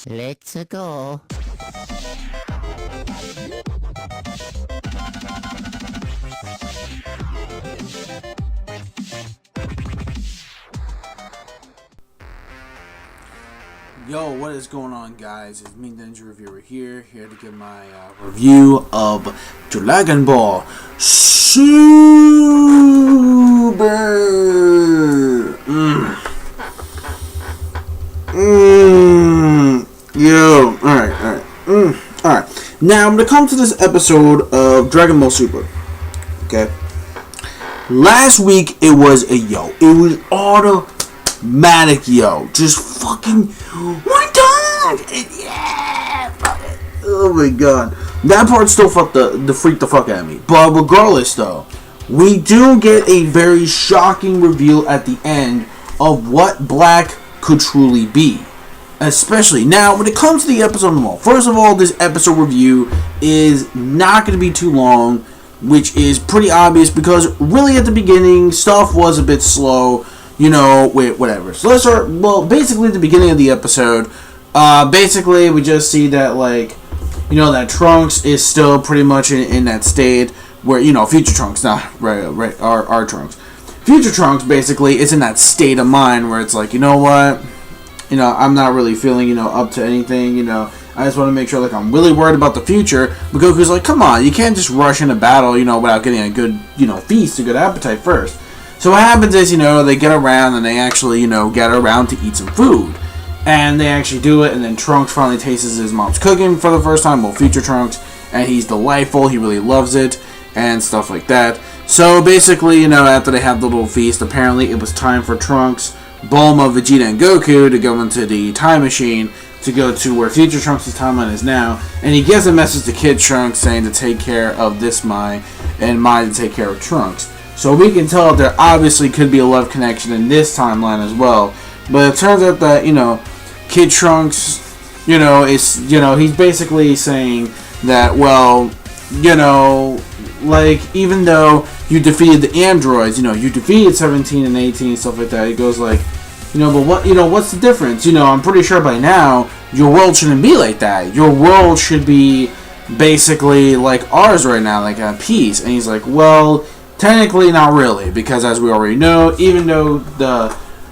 Let's go. Yo, what is going on, guys? It's me, Ninja Reviewer here to give my review of Dragon Ball Super. Yo, alright. Now, I'm gonna come to this episode of Dragon Ball Super. Okay. Last week, it was it was automatic, just fucking one time, yeah, fuck it. Oh my god, that part still freaked the fuck out of me. But regardless, though, we do get a very shocking reveal at the end of what Black could truly be. Especially now, when it comes to the episode, first of all, this episode review is not going to be too long, which is pretty obvious because really at the beginning, stuff was a bit slow. Whatever. So let's start. Well, basically, at the beginning of the episode, basically we just see that that Trunks is still pretty much in that state where future Trunks, not right, our Trunks. Future Trunks basically is in that state of mind where it's like, you know what, I'm not really feeling up to anything. I just want to make sure I'm really worried about the future. But Goku's like, come on, you can't just rush into battle, without getting a good feast, a good appetite first. So what happens is, they get around and they actually, get around to eat some food. And they actually do it, and then Trunks finally tastes his mom's cooking for the first time, future Trunks, and he's delightful, he really loves it, and stuff like that. So basically, after they have the little feast, apparently it was time for Trunks, Bulma, Vegeta, and Goku to go into the time machine to go to where future Trunks' timeline is now, and he gives a message to Kid Trunks saying to take care of this Mai, and Mai to take care of Trunks. So we can tell that there obviously could be a love connection in this timeline as well. But it turns out that, Kid Trunks, is, he's basically saying that, well, even though you defeated the androids, you defeated 17 and 18 and stuff like that, he goes like, but what's the difference? I'm pretty sure by now, your world shouldn't be like that. Your world should be basically like ours right now, like at peace. And he's like, well, technically not really, because as we already know, even though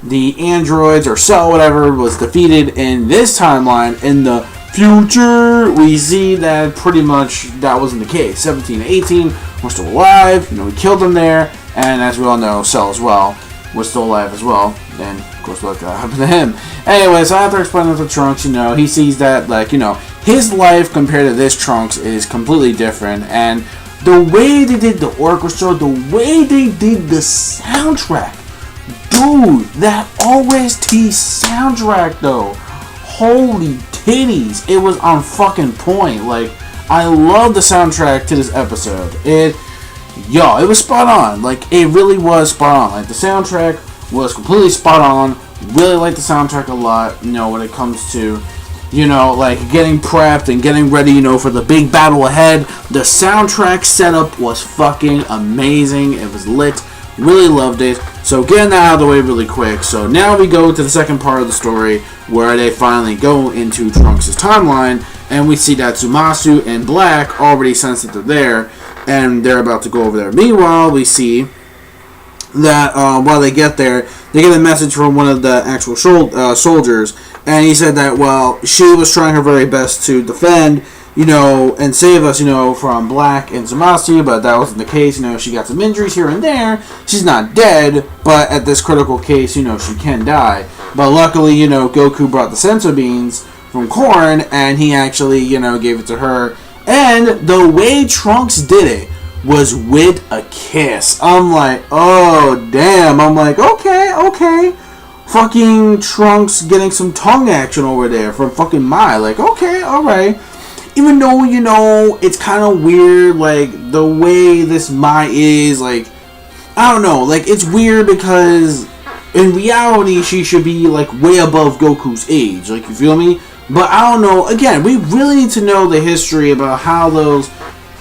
the androids or Cell, whatever, was defeated in this timeline, in the future, we see that pretty much that wasn't the case. 17 and 18 were still alive, we killed them there, and as we all know, Cell as well was still alive as well, and of course what happened to him. Anyway, so after explaining to Trunks, he sees that, his life compared to this Trunks is completely different, and the way they did the orchestra, the way they did the soundtrack, dude, that OST soundtrack though, holy titties, it was on fucking point. I love the soundtrack to this episode. It was spot on. It really was spot on. The soundtrack was completely spot on. Really like the soundtrack a lot, when it comes to getting prepped and getting ready, for the big battle ahead. The soundtrack setup was fucking amazing. It was lit. Really loved it. So getting that out of the way really quick. So now we go to the second part of the story where they finally go into Trunks' timeline, and we see that Zamasu and Black already sense that they're there, and they're about to go over there. Meanwhile, we see that while they get there, they get a message from one of the actual soldiers, and he said that, well, she was trying her very best to defend, and save us, from Black and Zamasu, but that wasn't the case. She got some injuries here and there. She's not dead, but at this critical case, she can die. But luckily, Goku brought the senso beans from Korn, and he actually, gave it to her. And the way Trunks did it was with a kiss. I'm like, oh, damn. I'm like, okay. Fucking Trunks getting some tongue action over there from fucking Mai. Okay, alright. Even though, it's kind of weird, the way this Mai is, I don't know, it's weird because in reality, she should be, way above Goku's age, you feel me? But I don't know, again, we really need to know the history about how those,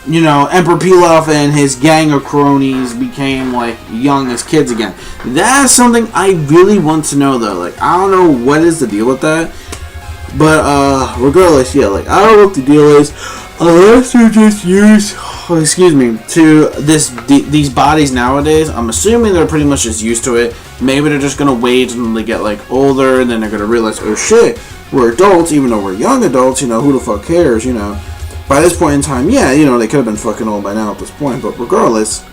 Emperor Pilaf and his gang of cronies became, young as kids again. That's something I really want to know, though. I don't know what is the deal with that. But regardless, yeah, like I don't know what the deal is. Unless you just use, excuse me, to these bodies nowadays. I'm assuming they're pretty much just used to it. Maybe they're just gonna wait until they get like older, and then they're gonna realize, oh shit, we're adults, even though we're young adults. You know, who the fuck cares? You know, by this point in time, yeah, you know, they could have been fucking old by now at this point. But regardless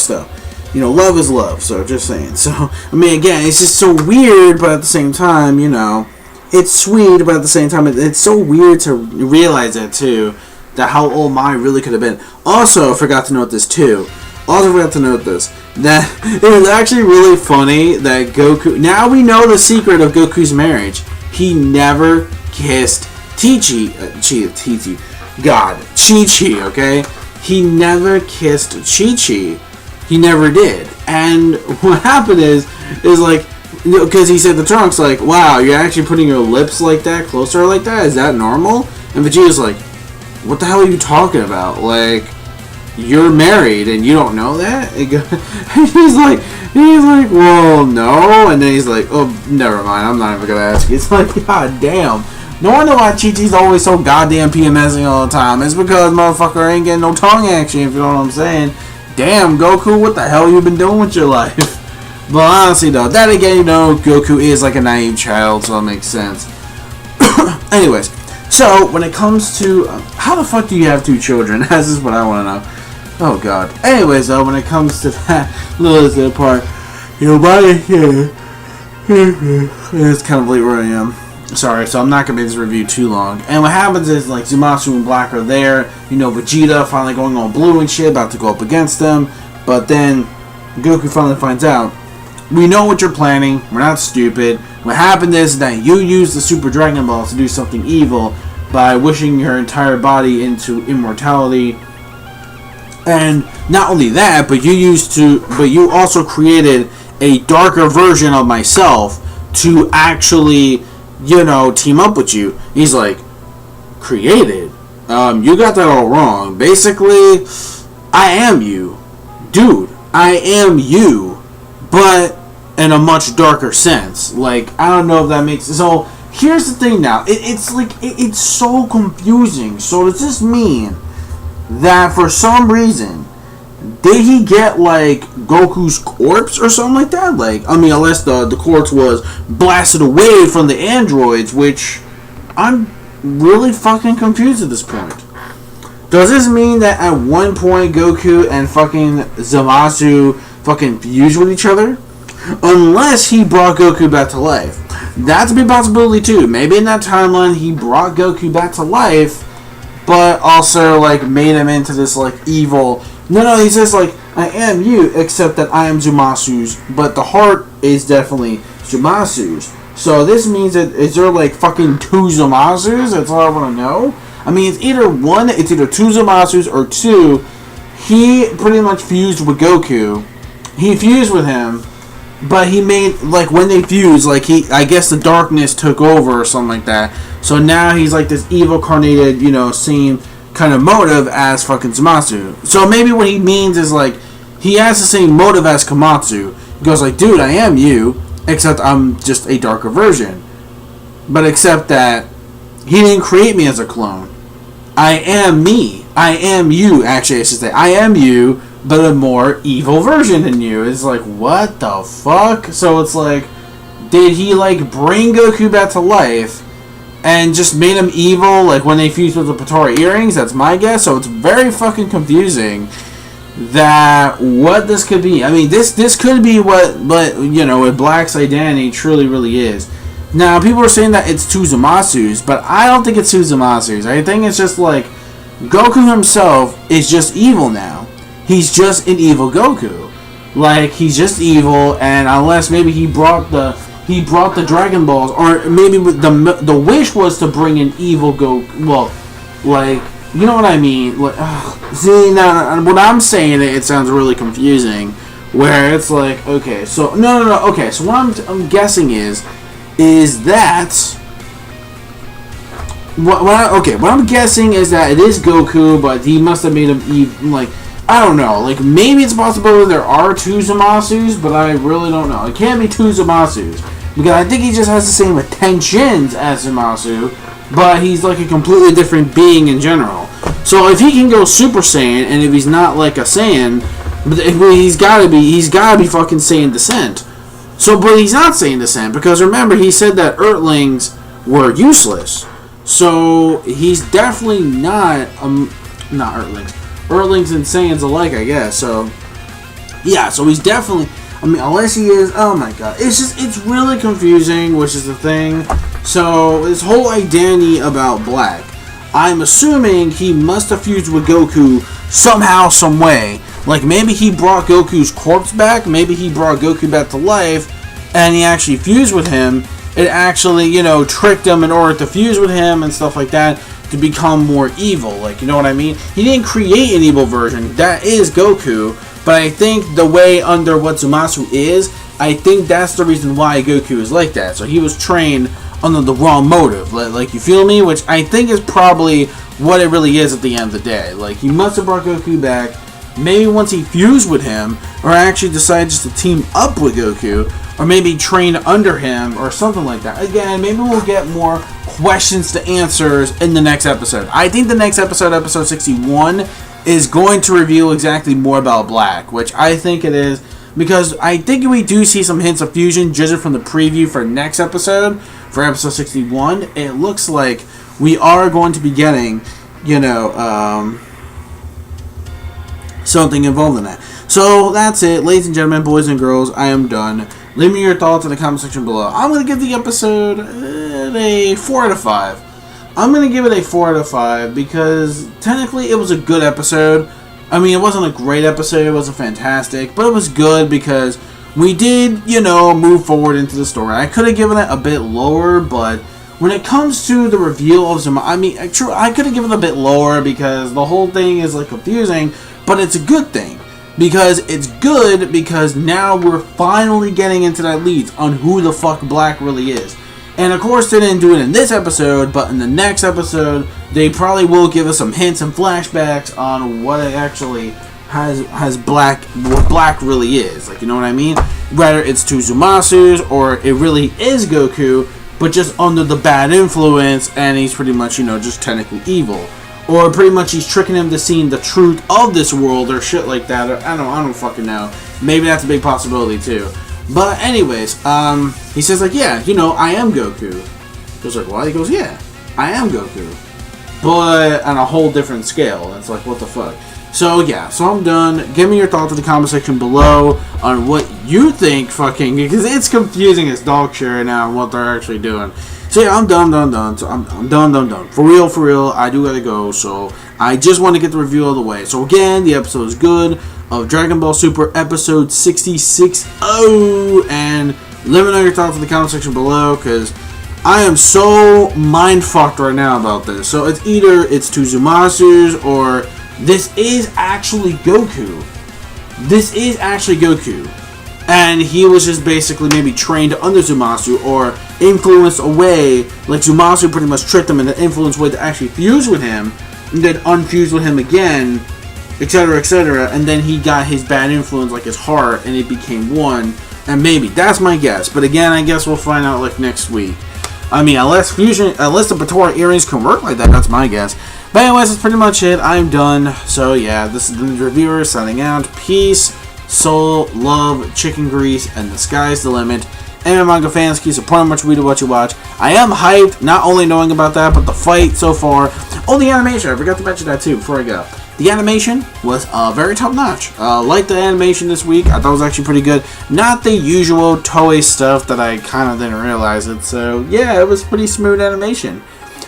though, you know, love is love. So just saying. So I mean, again, it's just so weird, but at the same time, you know. It's sweet, but at the same time, it's so weird to realize that too, that how old Mai really could have been. Also, I forgot to note this too. That it was actually really funny that Goku. Now we know the secret of Goku's marriage. He never kissed Chi-Chi. Okay, he never kissed Chi-Chi. He never did. And what happened is like. Because he said to Trunks, like, wow, you're actually putting your lips like that, closer like that? Is that normal? And Vegeta's like, what the hell are you talking about? Like, you're married and you don't know that? And he's like, well, no. And then he's like, oh, never mind, I'm not even going to ask you. It's like, god damn. No wonder why Chi-Chi's always so goddamn PMSing all the time. It's because motherfucker ain't getting no tongue action, if you know what I'm saying. Damn, Goku, what the hell you been doing with your life? But honestly, though, that again, you know, Goku is like a naive child, so it makes sense. Anyways, so when it comes to how the fuck do you have two children? This is what I want to know. Oh god. Anyways, though, when it comes to that little part, you know, it's kind of late where I am. Sorry, so I'm not gonna make this review too long. And what happens is like Zamasu and Black are there. You know, Vegeta finally going on blue and shit, about to go up against them. But then Goku finally finds out. We know what you're planning. We're not stupid. What happened is that you used the Super Dragon Ball to do something evil by wishing your entire body into immortality. And not only that, but you also created a darker version of myself to actually, you know, team up with you. He's like, created? You got that all wrong. Basically, I am you. Dude, I am you. But in a much darker sense. Like, I don't know if that makes... So, here's the thing now. It's so confusing. So, does this mean that for some reason, did he get, like, Goku's corpse or something like that? Like, I mean, unless the corpse was blasted away from the androids, which I'm really fucking confused at this point. Does this mean that at one point Goku and fucking Zamasu fucking fused with each other? Unless he brought Goku back to life. That's a big possibility too. Maybe in that timeline he brought Goku back to life, but also like made him into this like evil... No, he says like, I am you, except that I am Zumasu's, but the heart is definitely Zumasu's. So this means that, is there like fucking two Zumasu's? That's all I want to know. I mean, it's either two Zumasu's or two, he pretty much fused with Goku. He fused with him, but he made, like, when they fused, like, I guess the darkness took over or something like that. So now he's like this evil carnated, you know, same kind of motive as fucking Zamasu. So maybe what he means is like, he has the same motive as Komatsu. He goes like, dude, I am you, except I'm just a darker version. But except that he didn't create me as a clone. I am me. I am you, actually, I should say. I am you, but a more evil version than you. It's like, what the fuck? So it's like, did he like bring Goku back to life and just made him evil, like when they fused with the Potara earrings? That's my guess. So it's very fucking confusing that what this could be. I mean, this could be what you know, what Black's identity truly really is. Now, people are saying that it's two Zamasus, but I don't think it's two Zamasus. I think it's just like Goku himself is just evil now. He's just an evil Goku. Like, he's just evil, and unless maybe he brought the Dragon Balls, or maybe the wish was to bring an evil Goku. Well, like, you know what I mean? Like, see, now what I'm saying, it sounds really confusing. Where it's like, okay, so no. Okay, so what I'm guessing is that what I'm guessing is that it is Goku, but he must have made him evil. Like, I don't know. Like, maybe it's possible there are two Zamasus, but I really don't know. It can't be two Zamasus. Because I think he just has the same intentions as Zamasu, but he's like a completely different being in general. So if he can go Super Saiyan, and if he's not like a Saiyan, but he's gotta be fucking Saiyan Descent. So, but he's not Saiyan Descent, because remember, he said that Earthlings were useless. So he's definitely not Earthlings. Earthlings and Saiyans alike, I guess. So yeah, so he's definitely, I mean, unless he is, oh my god, it's really confusing, which is the thing. So this whole identity about Black, I'm assuming he must have fused with Goku somehow, some way. Like maybe he brought Goku's corpse back, maybe he brought Goku back to life, and he actually fused with him. It actually, you know, tricked him in order to fuse with him and stuff like that to become more evil. Like, you know what I mean? He didn't create an evil version. That is Goku. But I think the way under what Zamasu is, I think that's the reason why Goku is like that. So he was trained under the wrong motive. Like, you feel me? Which I think is probably what it really is at the end of the day. Like, he must have brought Goku back. Maybe once he fused with him, or actually decided just to team up with Goku, or maybe train under him, or something like that. Again, maybe we'll get more questions to answers in the next episode. I think the next episode, episode 61, is going to reveal exactly more about Black, which I think it is, because I think we do see some hints of fusion, judging from the preview for next episode, for episode 61. It looks like we are going to be getting, you know, something involved in that. So that's it, ladies and gentlemen, boys and girls. I am done. Leave me your thoughts in the comment section below. I'm going to give the episode a 4 out of 5. I'm going to give it a 4 out of 5 because technically it was a good episode. I mean, it wasn't a great episode, it wasn't fantastic, but it was good because we did, you know, move forward into the story. I could have given it a bit lower, but when it comes to the reveal of Zamasu, I mean, true, I could have given it a bit lower because the whole thing is like confusing, but it's a good thing. Because it's good because now we're finally getting into that leads on who the fuck Black really is. And of course they didn't do it in this episode, but in the next episode they probably will give us some hints and flashbacks on what it actually has Black, what Black really is. Like, you know what I mean? Whether it's two Zamasus or it really is Goku, but just under the bad influence and he's pretty much, you know, just technically evil. Or pretty much he's tricking him to seeing the truth of this world or shit like that. Or I don't fucking know. Maybe that's a big possibility too. But anyways, he says like, yeah, you know, I am Goku. He goes like, what? He goes, yeah, I am Goku. But on a whole different scale. It's like, what the fuck? So yeah, so I'm done. Give me your thoughts in the comment section below on what you think fucking, because it's confusing as dog shit right now on what they're actually doing. So yeah, I'm done. So I'm done. For real, I do gotta go. So I just want to get the review out of the way. So again, the episode is good of Dragon Ball Super episode 66. And let me know your thoughts in the comment section below, because I am so mind fucked right now about this. So it's either it's two Zamasus or this is actually Goku. And he was just basically maybe trained under Zamasu or influenced away, like Zamasu pretty much tricked him in the influence way to actually fuse with him, and then unfuse with him again, etc., and then he got his bad influence, like his heart, and it became one, and maybe, that's my guess, but again, I guess we'll find out like next week. I mean, unless the Batora earrings can work like that, that's my guess. But anyways, that's pretty much it. I'm done. So yeah, this is the reviewer signing out. Peace, soul, love, chicken grease, and the sky's the limit. Anime manga fans, keep supporting what you watch. I am hyped, not only knowing about that, but the fight so far. Oh, the animation, I forgot to mention that too before I go. The animation was very top notch. Liked the animation this week. I thought it was actually pretty good. Not the usual Toei stuff that I kind of didn't realize it. So yeah, it was pretty smooth animation.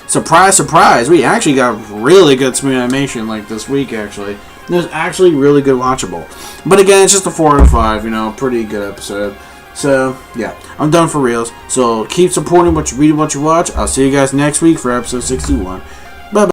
Surprise, surprise, we actually got really good smooth animation like this week actually. It was actually really good watchable. But again, it's just a 4 out of 5, you know, pretty good episode. So, yeah, I'm done for reals. So, keep supporting what you read and what you watch. I'll see you guys next week for episode 61.